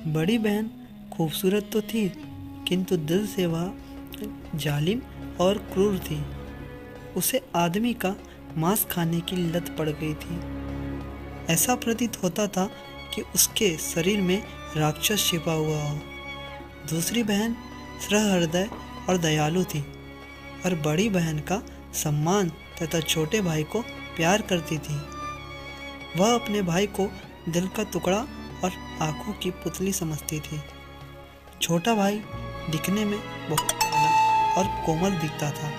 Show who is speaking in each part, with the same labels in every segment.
Speaker 1: बड़ी बहन खूबसूरत तो थी, किंतु दिल से वह जालिम और क्रूर थी। उसे आदमी का मांस खाने की लत पड़ गई थी। ऐसा प्रतीत होता था कि उसके शरीर में राक्षस छिपा हुआ हो। दूसरी बहन सहृदय और दयालु थी और बड़ी बहन का सम्मान तथा छोटे भाई को प्यार करती थी। वह अपने भाई को दिल का टुकड़ा और आंखों की पुतली समझती थी। छोटा भाई दिखने में बहुत काला और कोमल दिखता था।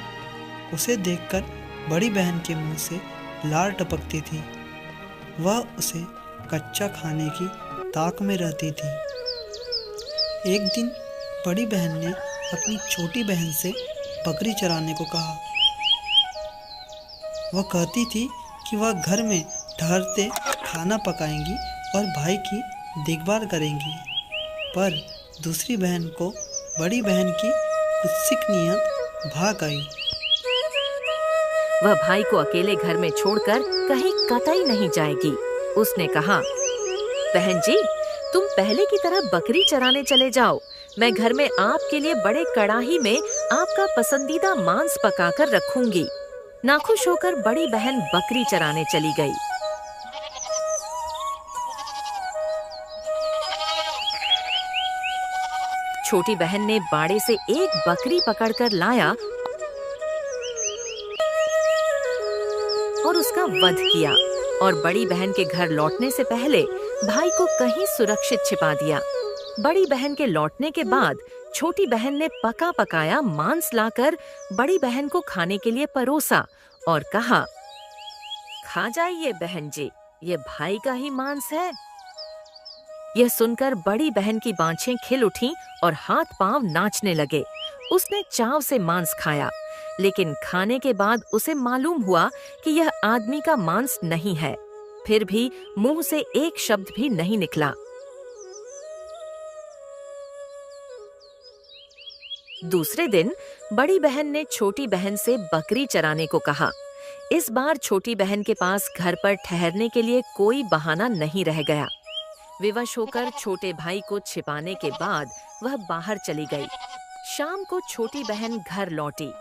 Speaker 1: उसे देखकर बड़ी बहन के मुंह से लार टपकती थी। वह उसे कच्चा खाने की ताक में रहती थी। एक दिन बड़ी बहन ने अपनी छोटी बहन से बकरी चराने को कहा। वह कहती थी कि वह घर में ठहरते खाना पकाएंगी और भाई की देखभाल करेंगी। पर दूसरी बहन को बड़ी बहन की कुत्सित नीयत भाग आई।
Speaker 2: वह भाई को अकेले घर में छोड़कर कहीं कतई नहीं जाएगी। उसने कहा, बहन जी, तुम पहले की तरह बकरी चराने चले जाओ। मैं घर में आपके लिए बड़े कड़ाही में आपका पसंदीदा मांस पकाकर रखूंगी। नाखुश होकर बड़ी बहन बकरी चराने चली गई। छोटी बहन ने बाड़े से एक बकरी पकड़कर लाया और उसका वध किया और बड़ी बहन के घर लौटने से पहले भाई को कहीं सुरक्षित छिपा दिया। बड़ी बहन के लौटने के बाद छोटी बहन ने पका पकाया मांस लाकर बड़ी बहन को खाने के लिए परोसा और कहा, खा जाइए बहन जी, ये भाई का ही मांस है। यह सुनकर बड़ी बहन की बाँछें खिल उठीं और हाथ पांव नाचने लगे। उसने चाव से मांस खाया, लेकिन खाने के बाद उसे मालूम हुआ कि यह आदमी का मांस नहीं है। फिर भी मुंह से एक शब्द भी नहीं निकला। दूसरे दिन बड़ी बहन ने छोटी बहन से बकरी चराने को कहा। इस बार छोटी बहन के पास घर पर ठहरने के लिए कोई बहाना नहीं रह गया। विवश होकर छोटे भाई को छिपाने के बाद वह बाहर चली गई। शाम को छोटी बहन घर लौटी।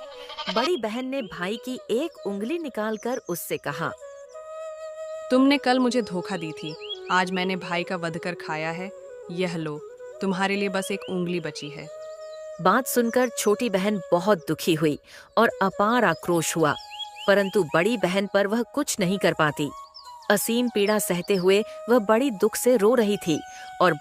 Speaker 2: बड़ी बहन ने भाई की एक उंगली निकालकर उससे कहा,
Speaker 3: तुमने कल मुझे धोखा दी थी, आज मैंने भाई का वध कर खाया है। यह लो, तुम्हारे लिए बस एक उंगली बची है।
Speaker 2: बात सुनकर छोटी बहन बहुत दुखी हुई और अपार आक्रोश हुआ, परंतु बड़ी बहन पर वह कुछ नहीं कर पाती। असीम पीड़ा सहते हुए वह बड़ी दुख से रो रही थी और